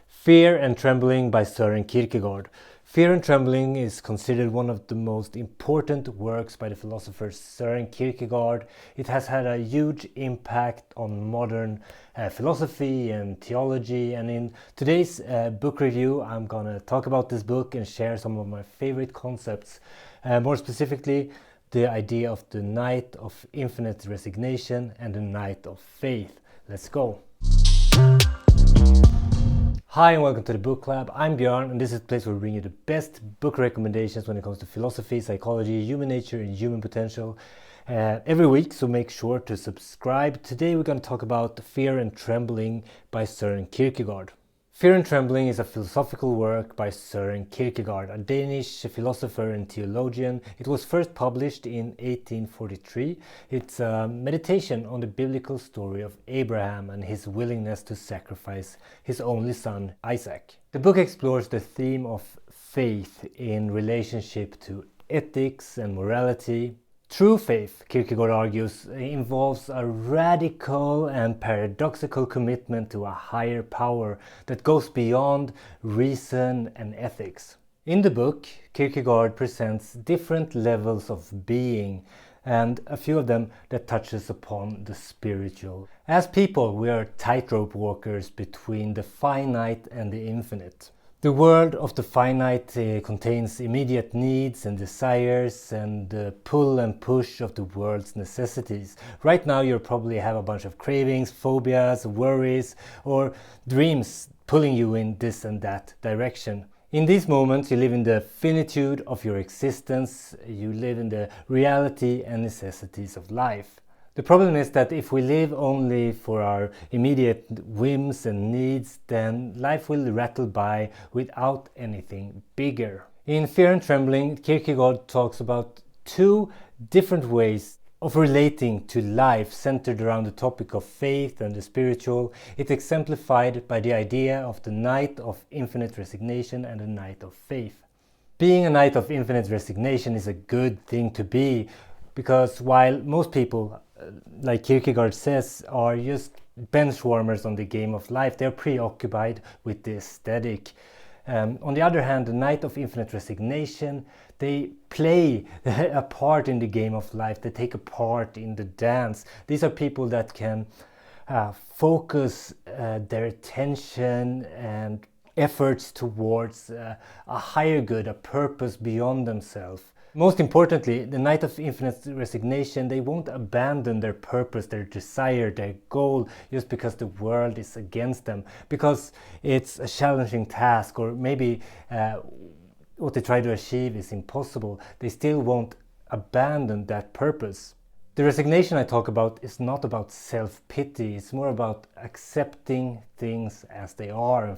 Fear and Trembling by Søren Kierkegaard. Fear and Trembling is considered one of the most important works by the philosopher Søren Kierkegaard. It has had a huge impact on modern philosophy and theology, and in today's book review I'm gonna talk about this book and share some of my favorite concepts, more specifically the idea of the Knight of Infinite Resignation and the Knight of Faith. Let's go! Hi and welcome to the Book Club. I'm Björn and this is the place where we bring you the best book recommendations when it comes to philosophy, psychology, human nature and human potential every week, so make sure to subscribe. Today we're going to talk about Fear and Trembling by Søren Kierkegaard. Fear and Trembling is a philosophical work by Søren Kierkegaard, a Danish philosopher and theologian. It was first published in 1843. It's a meditation on the biblical story of Abraham and his willingness to sacrifice his only son, Isaac. The book explores the theme of faith in relationship to ethics and morality. True faith, Kierkegaard argues, involves a radical and paradoxical commitment to a higher power that goes beyond reason and ethics. In the book, Kierkegaard presents different levels of being, and a few of them that touches upon the spiritual. As people, we are tightrope walkers between the finite and the infinite. The world of the finite contains immediate needs and desires and the pull and push of the world's necessities. Right now you probably have a bunch of cravings, phobias, worries or dreams pulling you in this and that direction. In these moments you live in the finitude of your existence, you live in the reality and necessities of life. The problem is that if we live only for our immediate whims and needs, then life will rattle by without anything bigger. In Fear and Trembling, Kierkegaard talks about two different ways of relating to life centered around the topic of faith and the spiritual. It's exemplified by the idea of the Knight of Infinite Resignation and the Knight of Faith. Being a Knight of Infinite Resignation is a good thing to be, because while most people, like Kierkegaard says, are just bench warmers on the game of life, they're preoccupied with the aesthetic. On the other hand, the Knight of Infinite Resignation, they play a part in the game of life, they take a part in the dance. These are people that can focus their attention and efforts towards a higher good, a purpose beyond themselves. Most importantly, the Knight of Infinite Resignation, they won't abandon their purpose, their desire, their goal just because the world is against them, because it's a challenging task or maybe what they try to achieve is impossible. They still won't abandon that purpose. The resignation I talk about is not about self-pity, it's more about accepting things as they are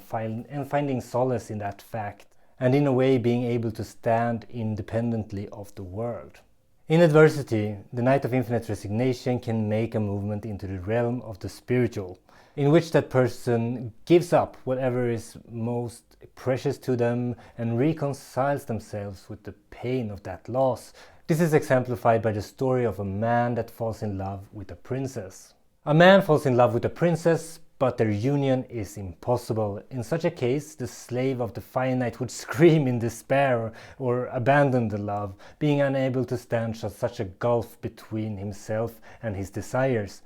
and finding solace in that fact, and in a way being able to stand independently of the world. In adversity, the Knight of Infinite Resignation can make a movement into the realm of the spiritual, in which that person gives up whatever is most precious to them and reconciles themselves with the pain of that loss. This is exemplified by the story of a man that falls in love with a princess. A man falls in love with a princess, but their union is impossible. In such a case, the slave of the finite would scream in despair or abandon the love, being unable to stand such a gulf between himself and his desires.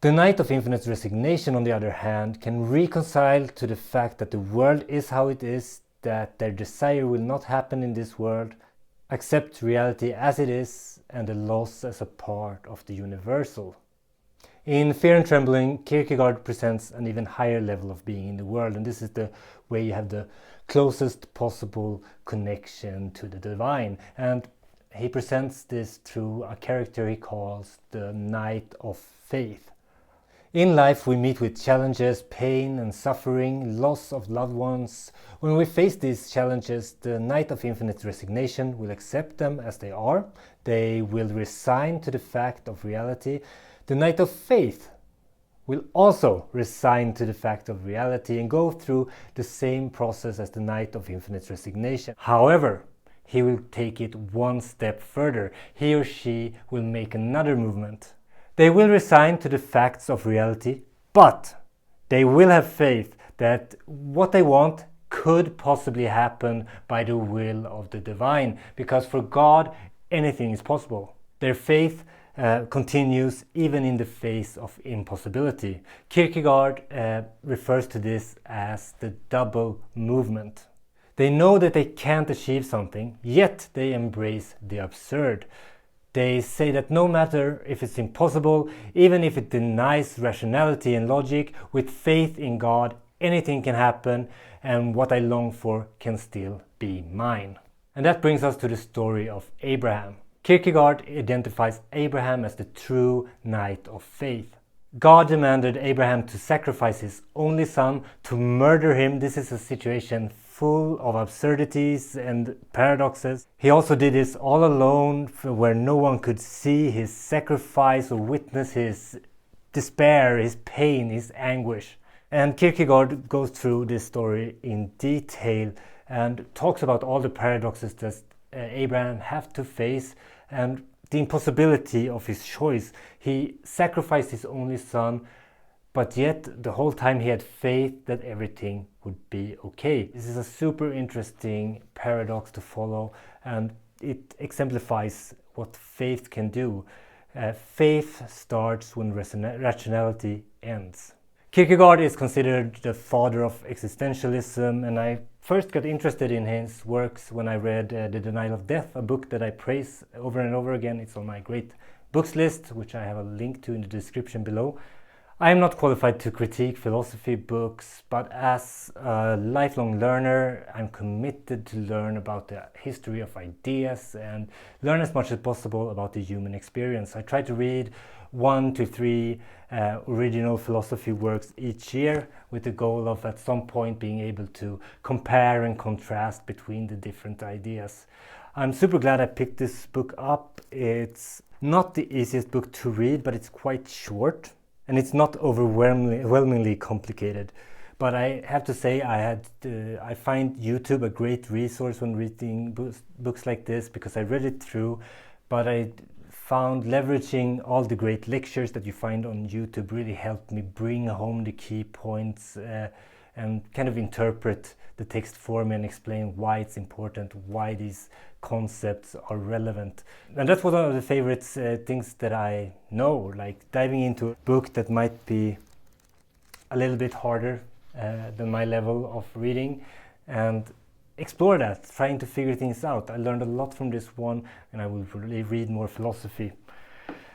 The Knight of Infinite Resignation, on the other hand, can reconcile to the fact that the world is how it is, that their desire will not happen in this world, accept reality as it is, and the loss as a part of the universal. In Fear and Trembling, Kierkegaard presents an even higher level of being in the world, and this is the way you have the closest possible connection to the divine. And he presents this through a character he calls the Knight of Faith. In life we meet with challenges, pain and suffering, loss of loved ones. When we face these challenges, the Knight of Infinite Resignation will accept them as they are. They will resign to the fact of reality. The Knight of Faith will also resign to the fact of reality and go through the same process as the Knight of Infinite Resignation. However, he will take it one step further. He or she will make another movement. They will resign to the facts of reality, but they will have faith that what they want could possibly happen by the will of the divine, because for God anything is possible. Their faith continues even in the face of impossibility. Kierkegaard refers to this as the double movement. They know that they can't achieve something, yet they embrace the absurd. They say that no matter if it's impossible, even if it denies rationality and logic, with faith in God, anything can happen, and what I long for can still be mine. And that brings us to the story of Abraham. Kierkegaard identifies Abraham as the true knight of faith. God demanded Abraham to sacrifice his only son, to murder him. This is a situation full of absurdities and paradoxes. He also did this all alone, where no one could see his sacrifice or witness his despair, his pain, his anguish. And Kierkegaard goes through this story in detail and talks about all the paradoxes that Abraham had to face and the impossibility of his choice. He sacrificed his only son, but yet the whole time he had faith that everything would be okay. This is a super interesting paradox to follow, and it exemplifies what faith can do. Faith starts when rationality ends. Kierkegaard is considered the father of existentialism, and I first got interested in his works when I read The Denial of Death, a book that I praise over and over again. It's on my great books list, which I have a link to in the description below. I am not qualified to critique philosophy books, but as a lifelong learner, I'm committed to learn about the history of ideas and learn as much as possible about the human experience. I try to read 1 to 3 original philosophy works each year, with the goal of at some point being able to compare and contrast between the different ideas. I'm super glad I picked this book up. It's not the easiest book to read, but it's quite short and it's not overwhelmingly complicated. But I have to say I find YouTube a great resource when reading books like this, because I read it through, but I found leveraging all the great lectures that you find on YouTube really helped me bring home the key points and kind of interpret the text for me and explain why it's important, why these concepts are relevant. And that's one of the favorite things that I know, like diving into a book that might be a little bit harder than my level of reading, and explore that, trying to figure things out. I learned a lot from this one, and I will really read more philosophy.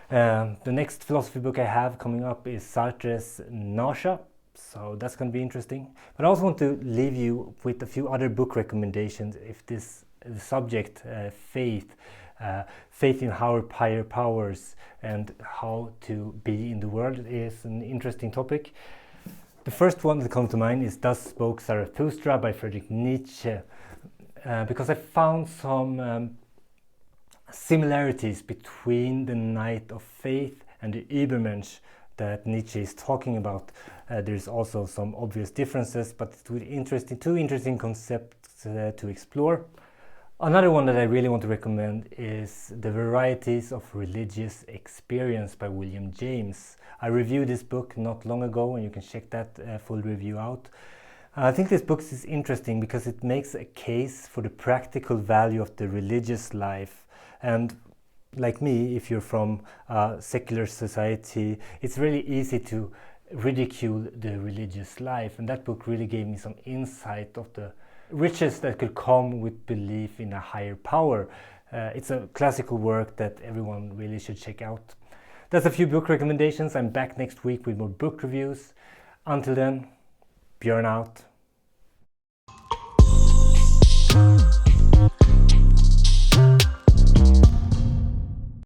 The next philosophy book I have coming up is Sartre's Nausea, so that's going to be interesting. But I also want to leave you with a few other book recommendations if the subject, faith in higher powers and how to be in the world, is an interesting topic. The first one that comes to mind is Thus Spoke Zarathustra by Friedrich Nietzsche, because I found some similarities between the Knight of Faith and the Übermensch that Nietzsche is talking about. There's also some obvious differences, but two interesting concepts to explore. Another one that I really want to recommend is The Varieties of Religious Experience by William James. I reviewed this book not long ago, and you can check that full review out. I think this book is interesting because it makes a case for the practical value of the religious life. And like me, if you're from a secular society, it's really easy to ridicule the religious life. And that book really gave me some insight of the riches that could come with belief in a higher power. It's a classical work that everyone really should check out. That's a few book recommendations. I'm back next week with more book reviews. Until then, Björn out.